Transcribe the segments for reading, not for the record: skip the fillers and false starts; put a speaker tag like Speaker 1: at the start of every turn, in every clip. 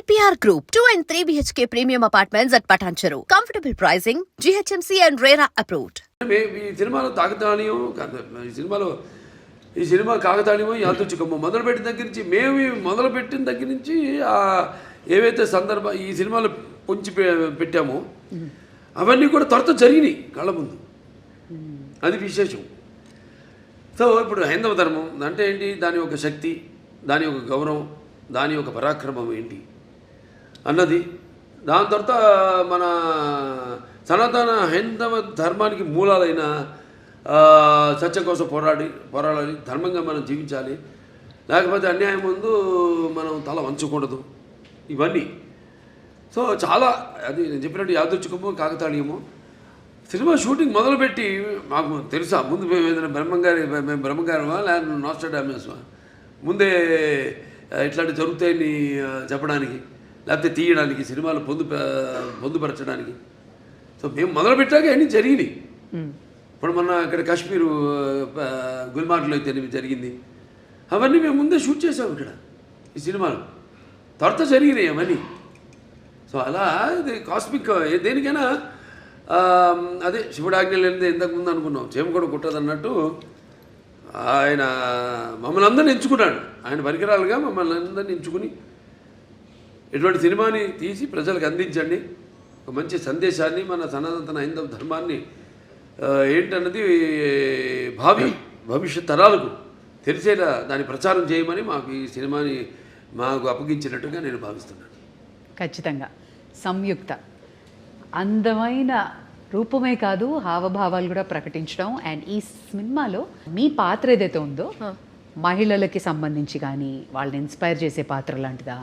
Speaker 1: EPR Group, 2 and 3 BHK premium apartments at Patancheru. Comfortable pricing, GHMC and RERA approved.
Speaker 2: ఈ సినిమాలో తాకతాళీయం ఈ cinema కాకతాళీయం యాదృచ్ఛికము మొదలుపెట్టిన దగ్గర నుంచి మొదలుపెట్టిన దగ్గర నుంచి ఏవైతే ఈ సినిమాలో పొంచి పెట్టామో అవన్నీ కూడా త్వరతో జరిగినాయి కళ్ళ ముందు. అది విశేషం. సో ఇప్పుడు హైందవ ధర్మం అంటే ఏంటి, దాని యొక్క శక్తి, దాని యొక్క గౌరవం, దాని యొక్క పరాక్రమం ఏంటి అన్నది, దాని తర్వాత మన సనాతన హైందవ ధర్మానికి మూలాలైన సత్యం కోసం పోరాడాలి, ధర్మంగా మనం జీవించాలి, లేకపోతే అన్యాయం ముందు మనం తల వంచకూడదు, ఇవన్నీ. సో చాలా అది నేను చెప్పినట్టు యాదృచ్ఛికము కాకతాళీయము. సినిమా షూటింగ్ మొదలుపెట్టి మాకు తెలుసా ముందు మేము ఏదైనా బ్రహ్మంగారమా లేదా నాస్ట్రాడామస్మా ముందే ఇట్లాంటి జరుగుతాయని చెప్పడానికి, లేకపోతే తీయడానికి, సినిమాలు పొందుపరచడానికి. సో మేము మొదలుపెట్టాక అన్నీ జరిగినాయి. ఇప్పుడు మొన్న ఇక్కడ కాశ్మీరు గుల్మార్గ్లో అయితే జరిగింది, అవన్నీ మేము ముందే షూట్ చేసాము ఇక్కడ ఈ సినిమాలు, త్వరత జరిగినాయి అవన్నీ. సో అలా ఇది కాస్మిక్ దేనికైనా అదే శివుడు ఆజ్ఞ లేనిదే ఇంతకుముందు అనుకున్నాం, చేమ కూడా కుట్టదు అన్నట్టు ఆయన మమ్మల్ని అందరిని ఎంచుకున్నాడు. ఆయన పరికరాలుగా మమ్మల్ని అందరిని ఎంచుకుని ఇటువంటి సినిమాని తీసి ప్రజలకు అందించండి, ఒక మంచి సందేశాన్ని, మన సనాతన హైందవ ధర్మాన్ని ఏంటన్నది భవిష్యత్ తరాలకు తెలిసేలా దాన్ని ప్రచారం చేయమని మాకు ఈ సినిమాని మాకు అప్పగించినట్టుగా నేను భావిస్తున్నాను.
Speaker 3: ఖచ్చితంగా సంయుక్త అందమైన రూపమే కాదు, హావభావాలు కూడా ప్రకటించడం. అండ్ ఈ సినిమాలో మీ పాత్ర ఏదైతే ఉందో మహిళలకి సంబంధించి కానీ వాళ్ళని ఇన్స్పైర్ చేసే పాత్ర లాంటిదా,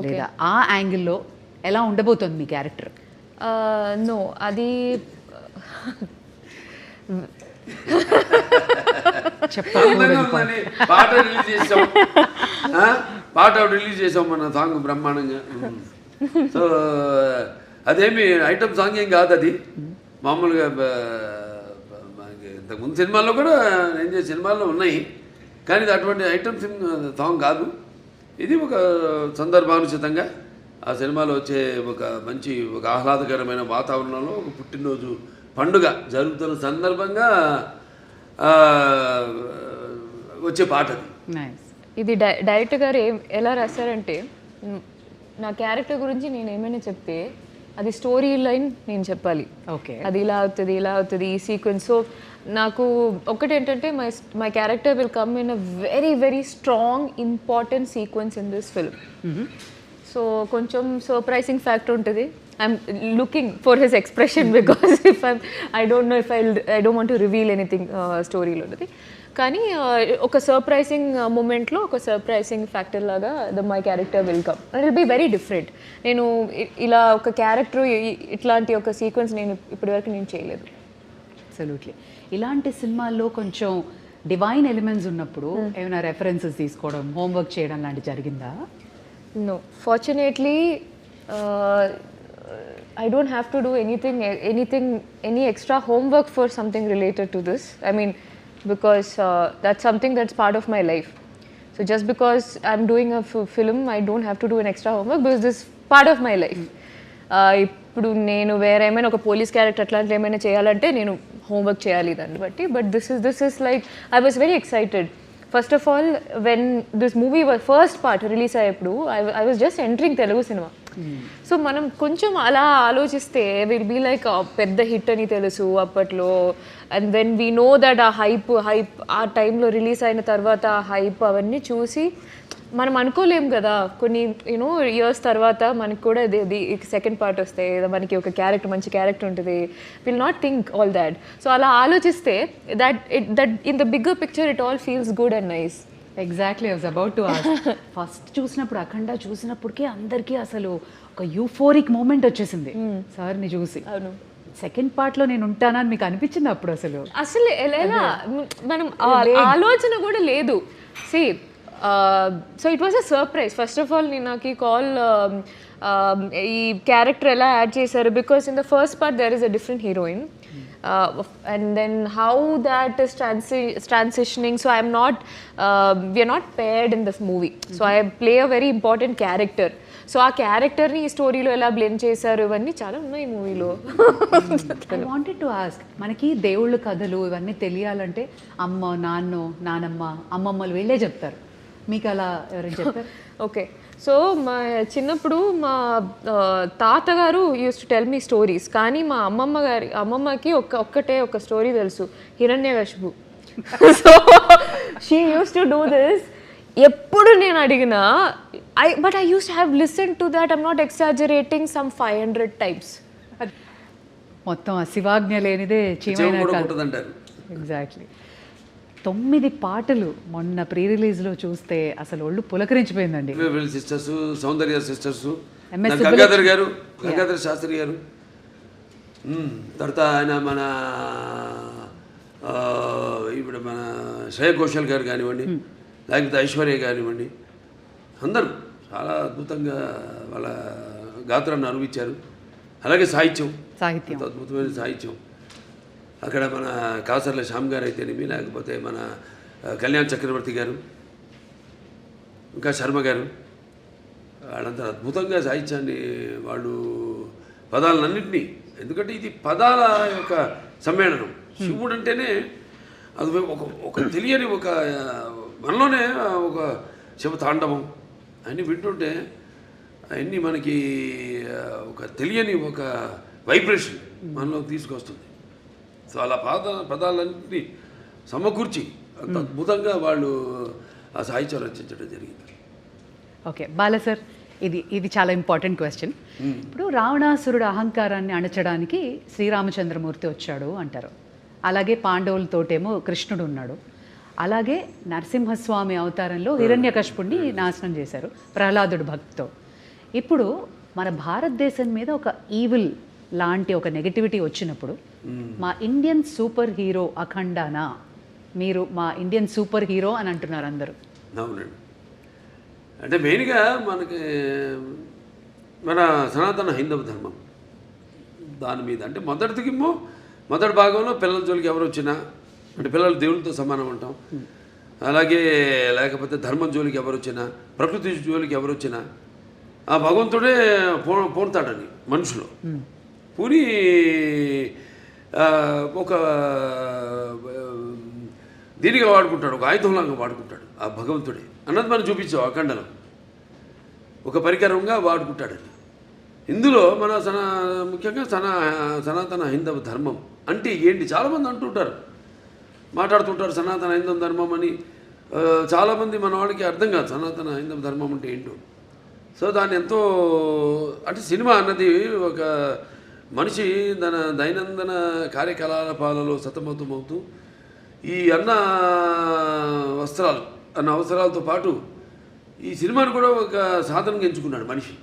Speaker 3: లేదా ఆ యాంగిల్లో ఎలా ఉండబోతుంది మీ క్యారెక్టర్?
Speaker 4: నో, అది
Speaker 2: పాట రిలీజ్ చేసాం మన సాంగ్ బ్రహ్మాండంగా. సో అదేమి ఐటమ్ సాంగ్ ఏం కాదు, అది మామూలుగా ఇంతకుముందు సినిమాల్లో కూడా నేను చేసే సినిమాల్లో ఉన్నాయి, కానీ ఇది అటువంటి ఐటమ్ సాంగ్ కాదు. ఇది ఒక సందర్భానుచితంగా ఆ సినిమాలో వచ్చే ఒక ఆహ్లాదకరమైన వాతావరణంలో ఒక పుట్టినరోజు పండుగ జరుగుతున్న సందర్భంగా వచ్చే పాట అది.
Speaker 4: ఇది డైరెక్టర్ గారు ఎలా రాశారంటే, నా క్యారెక్టర్ గురించి నేను ఏమైనా చెప్తే అది స్టోరీ లైన్ నేను చెప్పాలి.
Speaker 3: ఓకే,
Speaker 4: అది ఇలా అవుతుంది ఈ సీక్వెన్స్. సో నాకు ఒకటి ఏంటంటే my character will come in a very very strong important sequence in this film. So కొంచెం సర్ప్రైజింగ్ ఫ్యాక్టర్ ఉంటుంది. I'm looking for his expression because I don't know if I don't want to reveal anything స్టోరీలో ఉన్నది. కానీ ఒక surprising మూమెంట్లో ఒక surprising factor లాగా my character will come and will be very different. నేను ఇలా ఒక క్యారెక్టర్ ఇట్లాంటి ఒక సీక్వెన్స్ నేను ఇప్పటివరకు నేను చేయలేదు.
Speaker 3: అబ్సల్యూట్లీ. ఇలాంటి సినిమాల్లో కొంచెం డివైన్ ఎలిమెంట్స్ ఉన్నప్పుడు ఏమైనా రెఫరెన్సెస్ తీసుకోవడం, హోంవర్క్ చేయడం లాంటి జరిగిందా?
Speaker 4: No, fortunately I don't have to do any extra homework for something related to this. I mean, because that's something that's part of my life. So just because I'm doing a film, I don't have to do an extra homework because this is part of my life. ఇప్పుడు నేను వేరే ఏమైనా ఒక police character అట్లాంటి ఏమైనా చేయాలంటే నేను homework చేయాలి దాన్ని బట్టి. But this is like I was very excited. First of all when this movie first part release అయ్యేప్పుడు I was just entering Telugu cinema. So మనం కొంచెం అలా ఆలోచిస్తే విల్ బీ లైక్ పెద్ద హిట్ అని తెలుసు అప్పట్లో. And when we know that ఆ హైప్ ఆ టైంలో రిలీజ్ అయిన తర్వాత ఆ హైప్ అవన్నీ చూసి మనం అనుకోలేం కదా, కొన్ని ఇయర్స్ తర్వాత మనకు కూడా సెకండ్ పార్ట్ వస్తే మనకి ఒక క్యారెక్టర్ మంచి క్యారెక్టర్ ఉంటుంది, will not think all that. So అలా ఆలోచిస్తే that in the bigger picture it all feels good and nice.
Speaker 3: Exactly, I was about to ask. First చూసినప్పుడు అఖండ చూసినప్పటికీ అందరికీ అసలు ఒక యూఫోరిక్ మూమెంట్ వచ్చేసింది సార్ని చూసి.
Speaker 4: అవును,
Speaker 3: సెకండ్ పార్ట్లో నేను ఉంటానని మీకు అనిపించింది అప్పుడు?
Speaker 4: అసలు ఎలా మనం ఆలోచన కూడా లేదు. See so it was a surprise. First of all నాకు ఈ కాల్ ఈ క్యారెక్టర్ ఎలా యాడ్ చేశారు, because in the first part there is a different heroine. And then how that is transitioning. So we are not paired in this movie. So I play a very important character. So ఆ క్యారెక్టర్ని ఈ స్టోరీలో ఎలా blend చేశారు ఇవన్నీ చాలా ఉన్నాయి ఈ మూవీలో.
Speaker 3: ఐ వాంటెడ్ టు ఆస్క్, మనకి దేవుళ్ళ కథలు ఇవన్నీ తెలియాలంటే అమ్మ, నానమ్మ, అమ్మమ్మలు వీళ్ళే చెప్తారు. మీకు అలా ఎవరైనా చెప్పారు?
Speaker 4: ఓకే, సో మా చిన్నప్పుడు మా తాతగారు used to tell me stories, కానీ మా అమ్మమ్మకి ఒక్కటే ఒక స్టోరీ తెలుసు, Hiranyakashipu. So she used to do this. ఎప్పుడు నేను అడిగినా but I used to have listen to that, I'm not exaggerating, some 500 times.
Speaker 3: మొత్తం ఆ శివాజ్ఞ లేనిదే చీమైనా కాదు.
Speaker 2: అంటారు.
Speaker 3: ఎగ్జాక్ట్లీ. 9 పాటలు మొన్న ప్రీ రిలీజ్లో చూస్తే అసలు ఒళ్ళు పులకరించిపోయిందండి.
Speaker 2: సిస్టర్స్, సౌందర్య సిస్టర్స్,
Speaker 3: MS
Speaker 2: గంగాధర్ గారు, గంగాధర్ శాస్త్రి గారు, తర్వాత ఆయన మన ఇప్పుడు మన శ్రేయ ఘోషల్ గారు కానివ్వండి, లేకపోతే ఐశ్వర్య కానివ్వండి, అందరూ చాలా అద్భుతంగా వాళ్ళ గాత్రాన్ని అనుభవించారు. అలాగే సాహిత్యం, అద్భుతమైన సాహిత్యం. అక్కడ మన కాసర్ల శ్యామ్ గారు అయితేనేమి, లేకపోతే మన కళ్యాణ్ చక్రవర్తి గారు, ఇంకా శర్మ గారు, వాళ్ళంతా అద్భుతంగా సాహిత్యాన్ని వాళ్ళు పదాలన్నింటినీ, ఎందుకంటే ఇది పదాల యొక్క సమ్మేళనం. శివుడు అంటేనే అది ఒక తెలియని ఒక మనలోనే ఒక శివ తాండవం అన్నీ వింటుంటే అవన్నీ మనకి ఒక తెలియని ఒక వైబ్రేషన్ మనలో తీసుకొస్తుంది. సో అలా పదాలన్నింటినీ సమకూర్చి అంత అద్భుతంగా వాళ్ళు ఆ సాహిత్యం రచించడం జరిగింది.
Speaker 3: ఓకే బాల సార్, ఇది చాలా ఇంపార్టెంట్ క్వశ్చన్. ఇప్పుడు రావణాసురుడు అహంకారాన్ని అణచడానికి శ్రీరామచంద్రమూర్తి వచ్చాడు అంటారు. అలాగే పాండవులతోటేమో కృష్ణుడు ఉన్నాడు. అలాగే నరసింహస్వామి అవతారంలో హిరణ్యకశిపుణ్ణి నాశనం చేశారు ప్రహ్లాదుడు భక్తితో. ఇప్పుడు మన భారతదేశం మీద ఒక ఈవిల్ లాంటి ఒక నెగటివిటీ వచ్చినప్పుడు మా ఇండియన్ సూపర్ హీరో అఖండానా, మీరు మా ఇండియన్ సూపర్ హీరో అని అంటున్నారు అందరూ.
Speaker 2: అవునండి. అంటే మెయిన్గా మనకి మన సనాతన హైందవ ధర్మం దాని మీద, అంటే మొదటి భాగంలో పిల్లల జోలికి ఎవరు వచ్చినా, అంటే పిల్లలు దేవులతో సమానం అంటాం. అలాగే లేకపోతే ధర్మం జోలికి ఎవరు వచ్చినా, ప్రకృతి జోలికి ఎవరు వచ్చినా ఆ భగవంతుడే పోతాడని మనుషులు పూరి ఒక దీనిగా వాడుకుంటాడు, ఒక ఆయుధంలాగా వాడుకుంటాడు ఆ భగవంతుడే అన్నది మనం చూపించాం అఖండలో. ఒక పరికరంగా వాడుకుంటాడని. ఇందులో మన ముఖ్యంగా సనాతన హైందవ ధర్మం అంటే ఏంటి చాలామంది అంటుంటారు, మాట్లాడుతుంటారు సనాతన హైందవ ధర్మం అని. చాలామంది మన వాళ్ళకి అర్థం కాదు సనాతన హైందవ ధర్మం అంటే ఏంటో. సో దాన్ని ఎంతో, అంటే సినిమా అన్నది ఒక మనిషి తన దైనందిన కార్యకలాపాలలో సతమతమవుతూ ఈ అన్న వస్త్రాలు అన్న అవసరాలతో పాటు ఈ సినిమాను కూడా ఒక సాధనంగా ఎంచుకున్నాడు మనిషి.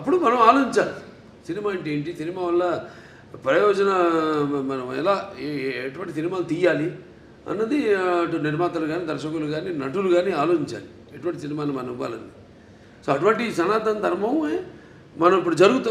Speaker 2: అప్పుడు మనం ఆలోచించాలి సినిమా అంటే ఏంటి, సినిమా వల్ల మనం ఎలా ఎటువంటి సినిమాలు తీయాలి అన్నది అటు నిర్మాతలు కానీ, దర్శకులు కానీ, నటులు కానీ ఆలోచించాలి ఎటువంటి సినిమాలు మనం ఇవ్వాలని. సో అటువంటి సనాతన ధర్మం మనం ఇప్పుడు జరుగుతుంది.